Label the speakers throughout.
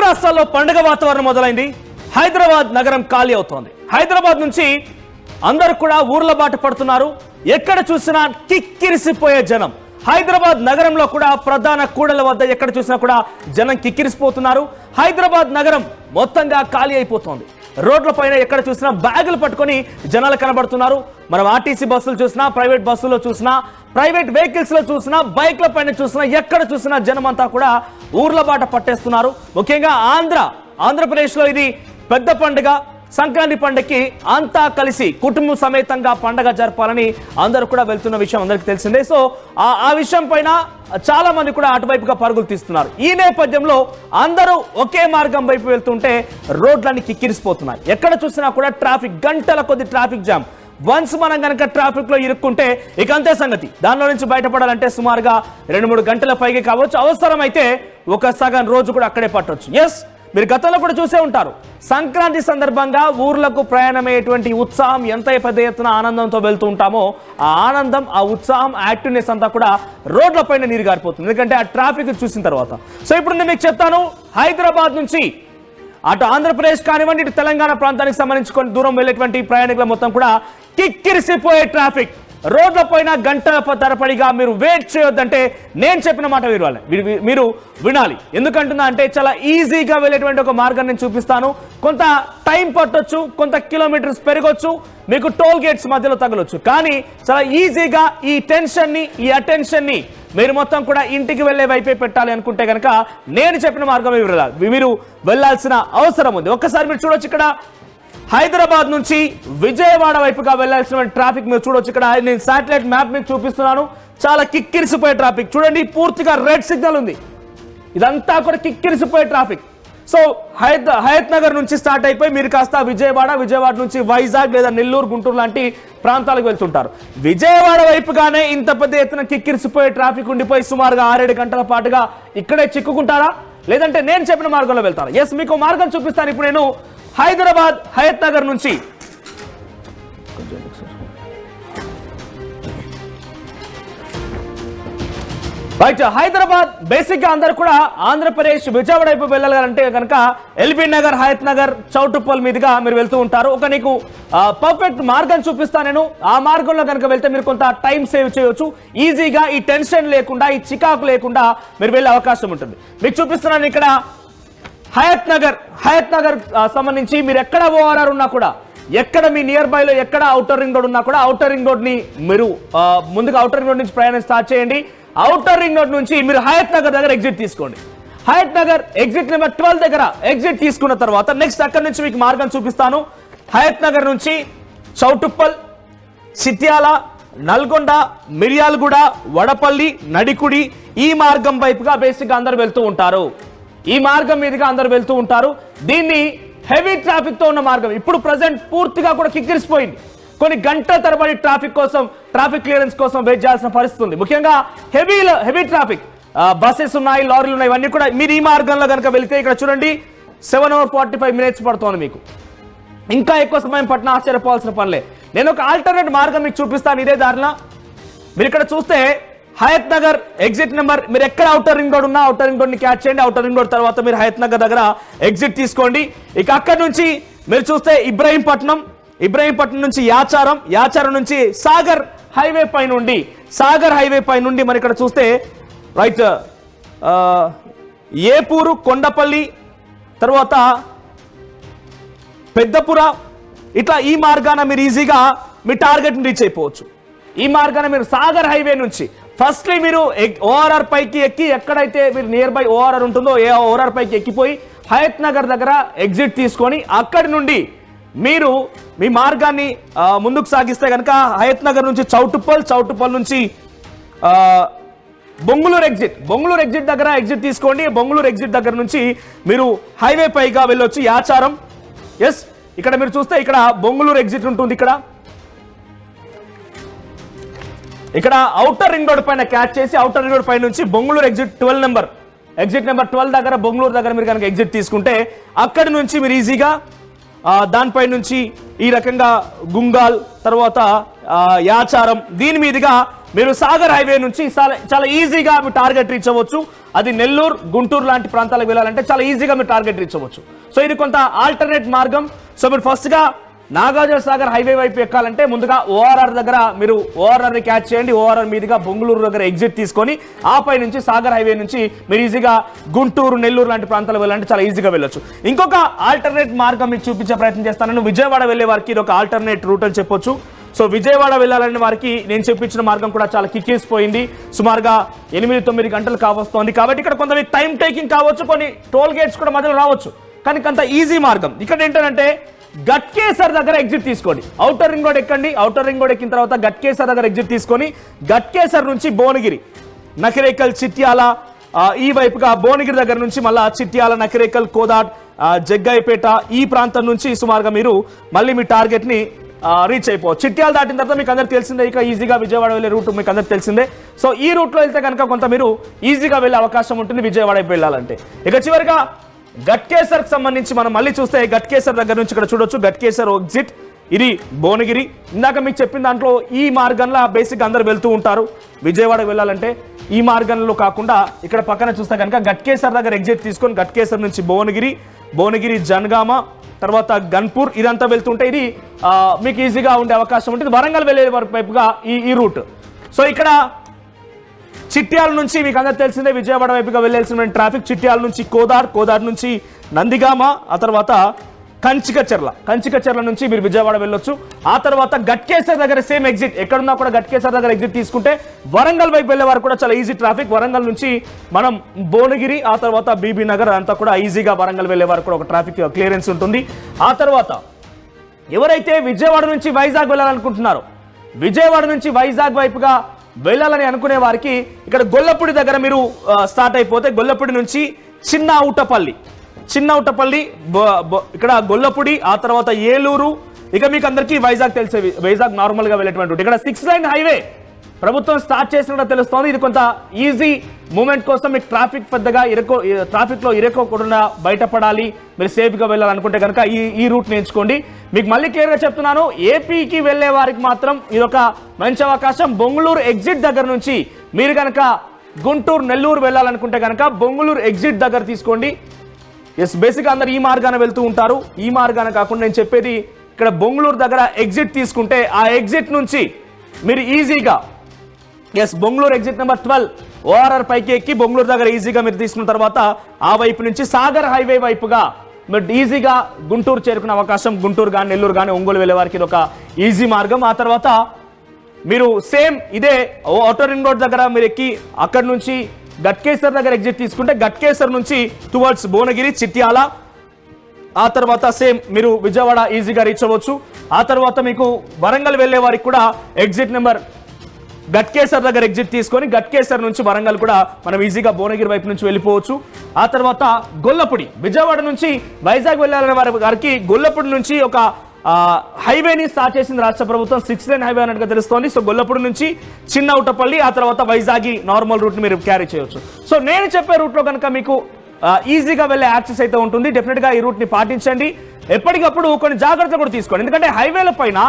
Speaker 1: రాష్ట్రాల్లో పండుగ వాతావరణం మొదలైంది. హైదరాబాద్ నగరం ఖాళీ అవుతోంది. హైదరాబాద్ నుంచి అందరూ కూడా ఊర్ల బాట పడుతున్నారు. ఎక్కడ చూసినా కిక్కిరిసిపోయే జనం. హైదరాబాద్ నగరంలో కూడా ప్రధాన కూడల వద్ద ఎక్కడ చూసినా కూడా జనం కిక్కిరిసిపోతున్నారు. హైదరాబాద్ నగరం మొత్తంగా ఖాళీ అయిపోతోంది. రోడ్ల పైన ఎక్కడ చూసినా బ్యాగులు పట్టుకొని జనాలు కనబడుతున్నారు. మనం ఆర్టీసీ బస్సులు చూసినా, ప్రైవేట్ బస్సులో చూసినా, ప్రైవేట్ వెహికల్స్ లో చూసినా, బైక్ల పైన చూసినా, ఎక్కడ చూసినా జనం అంతా కూడా ఊర్ల బాట పట్టేస్తున్నారు. ముఖ్యంగా ఆంధ్రప్రదేశ్ లో ఇది పెద్ద పండుగ. సంక్రాంతి పండుగకి అంతా కలిసి కుటుంబం సమేతంగా పండుగ జరపాలని అందరూ కూడా వెళ్తున్న విషయం అందరికీ తెలిసిందే. సో ఆ విషయం పైన చాలా మంది కూడా అటువైపుగా పరుగులు తీస్తున్నారు. ఈ నేపథ్యంలో అందరూ ఒకే మార్గం వైపు వెళ్తుంటే రోడ్లన్నీ కిక్కిరిసిపోతున్నాయి. ఎక్కడ చూసినా కూడా ట్రాఫిక్, గంటల కొద్ది ట్రాఫిక్ జామ్. వన్స్ మనం కనుక ట్రాఫిక్ లో ఇరుక్కుంటే ఇక అంతే సంగతి. దానిలో నుంచి బయటపడాలంటే సుమారుగా 2-3 గంటల పైకి కావచ్చు. అవసరమైతే ఒక సగం రోజు కూడా అక్కడే పట్టవచ్చు. ఎస్, మీరు గతంలో కూడా చూసే ఉంటారు. సంక్రాంతి సందర్భంగా ఊర్లకు ప్రయాణమయ్యేటువంటి ఉత్సాహం ఎంత పెద్ద ఎత్తున ఆనందంతో వెళ్తూ ఉంటామో ఆ ఆనందం, ఆ ఉత్సాహం, యాక్టివ్నెస్ అంతా కూడా రోడ్ల పైన నీరు గారిపోతుంది. ఎందుకంటే ఆ ట్రాఫిక్ చూసిన తర్వాత. సో ఇప్పుడు నేను మీకు చెప్తాను, హైదరాబాద్ నుంచి అటు ఆంధ్రప్రదేశ్ కానివ్వండి, ఇటు తెలంగాణ ప్రాంతానికి సంబంధించి కొన్ని దూరం వెళ్ళేటువంటి ప్రయాణికుల మొత్తం కూడా కిక్కిరిసిపోయే ట్రాఫిక్. రోడ్ల పైన గంటల తరబడిగా మీరు వెయిట్ చేయొద్దంటే నేను చెప్పిన మాట మీరు వినాలి. ఎందుకంటున్నా అంటే చాలా ఈజీగా వెళ్ళేటువంటి ఒక మార్గాన్ని నేను చూపిస్తాను. కొంత టైం పట్టొచ్చు, కొంత కిలోమీటర్స్ పెరగొచ్చు, మీకు టోల్ గేట్స్ మధ్యలో తగలొచ్చు. కానీ చాలా ఈజీగా ఈ టెన్షన్ని, ఈ అటెన్షన్ని మీరు మొత్తం కూడా ఇంటికి వెళ్ళే వైపే పెట్టాలి అనుకుంటే కనుక నేను చెప్పిన మార్గం మీరు వెళ్ళాల్సిన అవసరం ఉంది. ఒక్కసారి మీరు చూడొచ్చు, ఇక్కడ హైదరాబాద్ నుంచి విజయవాడ వైపుగా వెళ్లాల్సిన ట్రాఫిక్ మీరు చూడొచ్చు. ఇక్కడ నేను శాటిలైట్ మ్యాప్ మీకు చూపిస్తున్నాను. చాలా కిక్కిరిసిపోయే ట్రాఫిక్. చూడండి, పూర్తిగా రెడ్ సిగ్నల్ ఉంది. ఇదంతా కూడా కిక్కిరిసిపోయే ట్రాఫిక్. సో హయత్ నగర్ నుంచి స్టార్ట్ అయిపోయి మీరు కాస్త విజయవాడ నుంచి వైజాగ్ లేదా నెల్లూరు, గుంటూరు లాంటి ప్రాంతాలకు వెళ్తుంటారు. విజయవాడ వైపుగానే ఇంత పెద్ద ఎత్తున కిక్కిరిసిపోయే ట్రాఫిక్ ఉండిపోయి సుమారుగా 6-7 గంటల పాటుగా ఇక్కడే చిక్కుకుంటారా, లేదంటే నేను చెప్పిన మార్గంలో వెళ్తారా? ఎస్, మీకు మార్గం చూపిస్తాను. ఇప్పుడు నేను హైదరాబాద్ హయత్ నగర్ నుంచి రైట్, హైదరాబాద్ బేసిక్ గా అందరూ కూడా ఆంధ్రప్రదేశ్ విజయవాడ వైపు వెళ్ళాలంటే కనుక ఎల్బీ నగర్, హయత్ నగర్, చౌటుప్పల్ మీదుగా మీరు వెళ్తూ ఉంటారు. ఒక నీకు పర్ఫెక్ట్ మార్గం చూపిస్తాను నేను. ఆ మార్గంలో కనుక వెళ్తే మీరు కొంత టైం సేవ్ చేయవచ్చు. ఈజీగా ఈ టెన్షన్ లేకుండా, ఈ చికాకు లేకుండా మీరు వెళ్ళే అవకాశం ఉంటుంది. మీకు చూపిస్తున్నాను ఇక్కడ హయత్ నగర్ సంబంధించి మీరు ఎక్కడ ఓఆర్ఆర్ ఉన్నా కూడా, ఎక్కడ మీ నియర్ బై లో ఎక్కడ ఔటర్ రింగ్ రోడ్ ఉన్నా కూడా ఔటర్ రింగ్ రోడ్ ని మీరు ముందుగా ఔటర్ రింగ్ రోడ్ నుంచి ప్రయాణం స్టార్ట్ చేయండి. ఔటర్ రింగ్ రోడ్ నుంచి మీరు హయత్ నగర్ దగ్గర ఎగ్జిట్ తీసుకోండి. హయత్ నగర్ ఎగ్జిట్ నెంబర్ 12 దగ్గర ఎగ్జిట్ తీసుకున్న తర్వాత నెక్స్ట్ అక్కడ నుంచి మీకు మార్గం చూపిస్తాను. హయత్ నగర్ నుంచి చౌటుప్పల్, చిట్యాల, నల్గొండ, మిర్యాలగూడ, వడపల్లి, నడికుడి ఈ మార్గం వైపుగా బేసిక్ గా అందరూ వెళ్తూ ఉంటారు. ఈ మార్గం మీదుగా అందరూ వెళ్తూ ఉంటారు. దీన్ని హెవీ ట్రాఫిక్ తో ఉన్న మార్గం. ఇప్పుడు ప్రజెంట్ పూర్తిగా కూడా కిక్కిరిసిపోయింది. కొన్ని గంటల తరబడి ట్రాఫిక్ క్లియరెన్స్ కోసం వెయిట్ చేయాల్సిన పరిస్థితి ఉంది. ముఖ్యంగా హెవీ ట్రాఫిక్, బస్సెస్ ఉన్నాయి, లారీలు ఉన్నాయి, ఇవన్నీ కూడా మీరు ఈ మార్గంలో కనుక వెళితే ఇక్కడ చూడండి 7 hours 45 minutes పడుతోంది. మీకు ఇంకా ఎక్కువ సమయం పట్టిన ఆశ్చర్యపోవాల్సిన పనిలే. నేను ఒక ఆల్టర్నేట్ మార్గం మీకు చూపిస్తాను. ఇదే దారిలో మీరు ఇక్కడ చూస్తే హయత్ నగర్ ఎగ్జిట్ నెంబర్, మీరు ఎక్కడ ఔటర్ రింగ్ రోడ్ ఉన్నా ఔటర్ రింగ్ రోడ్ ని క్యాచ్ చేయండి. ఔటర్ రింగ్ రోడ్ తర్వాత మీరు హయత్ నగర్ దగ్గర ఎగ్జిట్ తీసుకోండి. ఇక అక్కడి నుంచి మీరు చూస్తే ఇబ్రహీంపట్నం నుంచి యాచారం నుంచి సాగర్ హైవే పై నుండి మరి ఇక్కడ చూస్తే రైట్ ఏపూరు, కొండపల్లి, తర్వాత పెద్దపుర, ఇట్లా ఈ మార్గాన మీరు ఈజీగా మీ టార్గెట్ ని రీచ్ అయిపోవచ్చు. ఈ మార్గాన మీరు సాగర్ హైవే నుంచి ఫస్ట్లీ మీరు ఓఆర్ఆర్ పైకి ఎక్కి, ఎక్కడైతే మీరు నియర్ బై ఓఆర్ఆర్ ఉంటుందో ఏ ఓఆర్ఆర్ పైకి ఎక్కిపోయి హయత్ నగర్ దగ్గర ఎగ్జిట్ తీసుకొని అక్కడి నుండి మీరు మీ మార్గాన్ని ముందుకు సాగిస్తే కనుక హయత్ నగర్ నుంచి చౌటుప్పల్ నుంచి బొంగుళూరు ఎగ్జిట్ దగ్గర ఎగ్జిట్ తీసుకోండి. బొంగుళూరు ఎగ్జిట్ దగ్గర నుంచి మీరు హైవే పైగా వెళ్ళొచ్చు యాచారం. ఎస్, ఇక్కడ మీరు చూస్తే ఇక్కడ బొంగుళూరు ఎగ్జిట్ ఉంటుంది. ఇక్కడ ఔటర్ రింగ్ రోడ్ పైన క్యాచ్ చేసి ఔటర్ రింగ్ రోడ్ పై నుంచి బొంగుళూరు ఎగ్జిట్ నెంబర్ 12 దగ్గర బొంగుళూరు దగ్గర మీరు కనుక ఎగ్జిట్ తీసుకుంటే అక్కడి నుంచి మీరు ఈజీగా దానిపై నుంచి ఈ రకంగా గుంగాల్, తర్వాత యాచారం, దీని మీదుగా మీరు సాగర్ హైవే నుంచి చాలా ఈజీగా మీరు టార్గెట్ రీచ్ అవ్వచ్చు. అది నెల్లూరు గుంటూరు లాంటి ప్రాంతాలకు వెళ్ళాలంటే చాలా ఈజీగా మీరు టార్గెట్ రీచ్ అవ్వచ్చు. సో ఇది కొంత ఆల్టర్నేట్ మార్గం. సో మీరు ఫస్ట్గా నాగార్జున సాగర్ హైవే వైపు ఎక్కాలంటే ముందుగా ఓఆర్ఆర్ దగ్గర మీరు ఓఆర్ఆర్ని క్యాచ్ చేయండి. ఓఆర్ఆర్ మీదుగా బొంగళూరు దగ్గర ఎగ్జిట్ తీసుకొని ఆపై నుంచి సాగర్ హైవే నుంచి మీరు ఈజీగా గుంటూరు నెల్లూరు లాంటి ప్రాంతాలకు వెళ్ళాలంటే చాలా ఈజీగా వెళ్ళొచ్చు. ఇంకొక ఆల్టర్నేట్ మార్గం మీకు చూపించే ప్రయత్నం చేస్తాను. విజయవాడ వెళ్ళే వారికి ఇది ఒక ఆల్టర్నేట్ రూట్ అని చెప్పొచ్చు. సో విజయవాడ వెళ్ళాలని వారికి నేను చెప్పించిన మార్గం కూడా చాలా కిక్కేసిపోయింది. సుమారుగా 8-9 గంటలు కావస్తోంది. కాబట్టి ఇక్కడ కొంత టైం టేకింగ్ కావచ్చు, కొన్ని టోల్ గేట్స్ కూడా మధ్యలో రావచ్చు, కానీ కొంత ఈజీ మార్గం. ఇక్కడ ఏంటంటే గట్కేసర్ దగ్గర ఎగ్జిట్ తీసుకోండి. ఔటర్ రింగ్ రోడ్ ఎక్కండి. ఔటర్ రింగ్ రోడ్ ఎక్కిన తర్వాత గట్కేసర్ దగ్గర ఎగ్జిట్ తీసుకొని గట్కేసర్ నుంచి భువనగిరి, నకిరేకల్, చిట్యాల ఈ వైపుగా భువనగిరి దగ్గర నుంచి మళ్ళా చిట్యాల, నకిరేకల్, కోదాడ్, జగ్గయ్యపేట ఈ ప్రాంతం నుంచి సుమారుగా మీరు మళ్ళీ మీ టార్గెట్ని రీచ్ అయిపోవచ్చు. చిట్యాల దాటిన తర్వాత మీకు అందరికి తెలిసిందే ఇక ఈజీగా విజయవాడ వెళ్ళే రూట్ మీకు అందరికి తెలిసిందే. సో ఈ రూట్లో వెళ్తే కనుక కొంత మీరు ఈజీగా వెళ్ళే అవకాశం ఉంటుంది విజయవాడ వైపు వెళ్ళాలంటే. ఇక చివరిగా గట్కేసర్కి సంబంధించి మనం మళ్ళీ చూస్తే గట్కేసర్ దగ్గర నుంచి ఇక్కడ చూడొచ్చు. గట్కేసర్ ఎగ్జిట్ ఇది భువనగిరి. ఇందాక మీకు చెప్పిన దాంట్లో ఈ మార్గంలో బేసిక్గా అందరు వెళ్తూ ఉంటారు విజయవాడకు వెళ్ళాలంటే. ఈ మార్గంలో కాకుండా ఇక్కడ పక్కన చూస్తే కనుక గట్కేసర్ దగ్గర ఎగ్జిట్ తీసుకొని గట్కేసర్ నుంచి భువనగిరి, జనగామ, తర్వాత గన్పూర్ ఇదంతా వెళ్తుంటే ఇది మీకు ఈజీగా ఉండే అవకాశం ఉంటుంది. వరంగల్ వెళ్ళే వైపుగా ఈ రూట్. సో ఇక్కడ చిట్యాల నుంచి మీకు అందరూ తెలిసిందే విజయవాడ వైపుగా వెళ్ళాల్సిన ట్రాఫిక్. చిట్యాల నుంచి కోదాడ్ నుంచి నందిగామ, ఆ తర్వాత కంచికచర్ల నుంచి మీరు విజయవాడ వెళ్ళొచ్చు. ఆ తర్వాత గట్కేసర్ దగ్గర సేమ్ ఎగ్జిట్ ఎక్కడున్నా కూడా గట్కేసర్ దగ్గర ఎగ్జిట్ తీసుకుంటే వరంగల్ వైపు వెళ్ళే వారు కూడా చాలా ఈజీ ట్రాఫిక్. వరంగల్ నుంచి మనం భువనగిరి, ఆ తర్వాత బీబీ నగర్ అంతా కూడా ఈజీగా వరంగల్ వెళ్ళే వారు కూడా ఒక ట్రాఫిక్ క్లియరెన్స్ ఉంటుంది. ఆ తర్వాత ఎవరైతే విజయవాడ నుంచి వైజాగ్ వెళ్ళాలనుకుంటున్నారో, విజయవాడ నుంచి వైజాగ్ వైపుగా వెళ్ళాలని అనుకునే వారికి ఇక్కడ గొల్లపూడి దగ్గర మీరు స్టార్ట్ అయిపోతే గొల్లపూడి నుంచి చిన్న ఔటపల్లి, ఇక్కడ గొల్లపూడి, ఆ తర్వాత ఏలూరు, ఇక మీకు అందరికీ వైజాగ్ తెలిసే వైజాగ్ నార్మల్గా వెళ్ళేటువంటి ఇక్కడ 6 లైన్ హైవే ప్రభుత్వం స్టార్ట్ చేసినట్టు తెలుస్తోంది. ఇది కొంత ఈజీ మూమెంట్ కోసం మీకు ట్రాఫిక్లో ఇరుక్కోకుండా బయటపడాలి, మీరు సేఫ్గా వెళ్ళాలనుకుంటే కనుక ఈ రూట్ని ఎంచుకోండి. మీకు మళ్ళీ క్లియర్గా చెప్తున్నాను, ఏపీకి వెళ్ళే వారికి మాత్రం ఇది ఒక మంచి అవకాశం. బొంగళూరు ఎగ్జిట్ దగ్గర నుంచి మీరు కనుక గుంటూరు నెల్లూరు వెళ్ళాలనుకుంటే కనుక బొంగళూరు ఎగ్జిట్ దగ్గర తీసుకోండి. బేసిక్గా అందరు ఈ మార్గాన వెళ్తూ ఉంటారు. ఈ మార్గాన కాకుండా నేను చెప్పేది ఇక్కడ బొంగళూరు దగ్గర ఎగ్జిట్ తీసుకుంటే ఆ ఎగ్జిట్ నుంచి మీరు ఈజీగా బొంగళూరు ఎగ్జిట్ నెంబర్ 12 ఓఆర్ఆర్ పైకి ఎక్కి బొంగళూరు దగ్గర ఈజీగా మీరు తీసుకున్న తర్వాత ఆ వైపు నుంచి సాగర్ హైవే వైపుగా మీరు ఈజీగా గుంటూరు చేరుకునే అవకాశం. గుంటూరు కానీ నెల్లూరు కానీ ఒంగోలు వెళ్ళే వారికి ఇది ఒక ఈజీ మార్గం. ఆ తర్వాత మీరు సేమ్ ఇదే ఔటర్ రింగ్ రోడ్ దగ్గర మీరు ఎక్కి అక్కడి నుంచి గట్కేసర్ దగ్గర ఎగ్జిట్ తీసుకుంటే గట్కేసర్ నుంచి టువర్డ్స్ భువనగిరి, చిట్యాల, ఆ తర్వాత సేమ్ మీరు విజయవాడ ఈజీగా రీచ్ అవ్వచ్చు. ఆ తర్వాత మీకు వరంగల్ వెళ్ళే వారికి కూడా ఎగ్జిట్ నెంబర్ గట్కేసర్ దగ్గర ఎగ్జిట్ తీసుకొని గట్కేసర్ నుంచి వరంగల్ కూడా మనం ఈజీగా భువనగిరి వైపు నుంచి వెళ్ళిపోవచ్చు. ఆ తర్వాత గొల్లపూడి, విజయవాడ నుంచి వైజాగ్ వెళ్ళాలనే వారికి గొల్లపూడి నుంచి ఒక హైవేని స్టార్ట్ చేసింది రాష్ట్ర ప్రభుత్వం. 6 లైన్ హైవే అన్నట్టుగా తెలుస్తోంది. సో గొల్లపూడి నుంచి చిన్న ఔటపల్లి, ఆ తర్వాత వైజాగ్ నార్మల్ రూట్ మీరు క్యారీ చేయవచ్చు. సో నేను చెప్పే రూట్లో కనుక మీకు ఈజీగా వెళ్ళే యాక్సెస్ అయితే ఉంటుంది. డెఫినెట్గా ఈ రూట్ని పాటించండి. ఎప్పటికప్పుడు కొన్ని జాగ్రత్తలు కూడా తీసుకోండి. ఎందుకంటే హైవేల పైన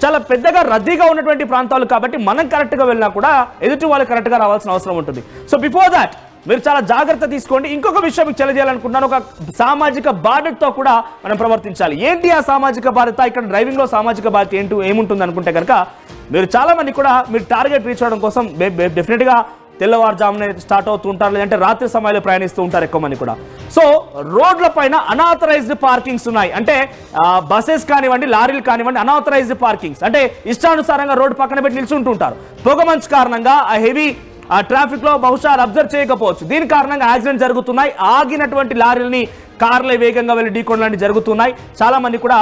Speaker 1: చాలా పెద్దగా రద్దీగా ఉన్నటువంటి ప్రాంతాలు కాబట్టి మనం కరెక్ట్గా వెళ్ళినా కూడా ఎదుటి వాళ్ళు కరెక్ట్గా రావాల్సిన అవసరం ఉంటుంది. సో బిఫోర్ దాట్ మీరు చాలా జాగ్రత్త తీసుకోండి. ఇంకొక విషయం మీకు తెలియజేయాలనుకుంటున్నాను, ఒక సామాజిక బాధ్యతతో కూడా మనం ప్రవర్తించాలి. ఏంటి ఆ సామాజిక బాధ్యత? ఇక్కడ డ్రైవింగ్లో సామాజిక బాధ్యత ఏముంటుంది అనుకుంటే కనుక మీరు చాలా మంది కూడా మీరు టార్గెట్ రీచ్ అవ్వడం కోసం డెఫినెట్గా తెల్లవారుజామునే స్టార్ట్ అవుతూ ఉంటారు, లేదంటే రాత్రి సమయంలో ప్రయాణిస్తూ ఉంటారు ఎక్కువ మంది కూడా. సో రోడ్ల పైన అనాథరైజ్డ్ పార్కింగ్స్ ఉన్నాయి. అంటే బస్సెస్ కానివ్వండి, లారీలు కానివ్వండి, అనాథరైజ్డ్ పార్కింగ్స్ అంటే ఇష్టానుసారంగా రోడ్డు పక్కన పెట్టి నిల్చుంటూ ఉంటారు. పొగమంచు కారణంగా ఆ హెవీ ట్రాఫిక్ లో బహుశా అబ్జర్వ్ చేయకపోవచ్చు. దీని కారణంగా యాక్సిడెంట్ జరుగుతున్నాయి. ఆగినటువంటి లారీలని కార్లే వేగంగా వెళ్ళి ఢీకొనలాంటి జరుగుతున్నాయి. చాలా మంది కూడా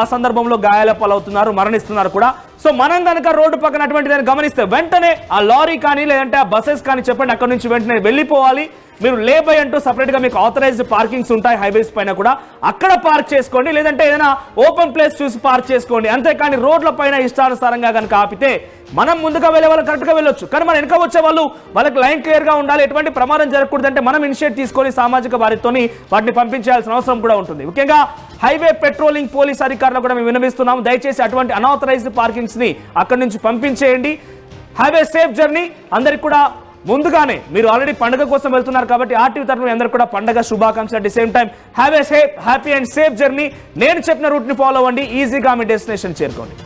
Speaker 1: ఆ సందర్భంలో గాయాల పాలవుతున్నారు, మరణిస్తున్నారు కూడా. సో మనం కనుక రోడ్డు పక్కన అటువంటి దాన్ని గమనిస్తే వెంటనే ఆ లారీ కానీ లేదంటే ఆ బస్సెస్ కానీ చెప్పండి అక్కడ నుంచి వెంటనే వెళ్ళిపోవాలి. మీరు లేబై అంటూ సపరేట్గా మీకు ఆథరైజ్డ్ పార్కింగ్స్ ఉంటాయి హైవేస్ పైన కూడా, అక్కడ పార్క్ చేసుకోండి. లేదంటే ఏదైనా ఓపెన్ ప్లేస్ చూసి పార్క్ చేసుకోండి. అంతేకాని రోడ్ల పైన ఇష్టానుసారంగా కనుక ఆపితే మనం ముందుగా వెళ్ళే వాళ్ళు కరెక్ట్గా వెళ్ళొచ్చు, కానీ మన వెనక వచ్చే వాళ్ళు వాళ్ళకి లైన్ క్లియర్గా ఉండాలి. ఎటువంటి ప్రమాదం జరగకూడదంటే మనం ఇనిషియేట్ తీసుకొని సామాజిక బాధ్యతతోని వాటిని పంపించాల్సిన అవసరం కూడా ఉంటుంది. ముఖ్యంగా హైవే పెట్రోలింగ్ పోలీస్ అధికారులు కూడా మేము విన్నవిస్తున్నాము, దయచేసి అటువంటి అనాథరైజ్డ్ పార్కింగ్స్ ని అక్కడి నుంచి పంపించేయండి. Have a safe journey. అందరికి కూడా ముందుగానే మీరు ఆల్రెడీ పండుగ కోసం వెళ్తున్నారు కాబట్టి ఆర్టీవీ తరఫున అందరూ కూడా పండుగ శుభాకాంక్షలు. At the same time have a happy and safe journey. నేను చెప్పిన రూట్ ని ఫాలో అవ్వండి, ఈజీగా మీ డెస్టినేషన్ చేరుకోండి.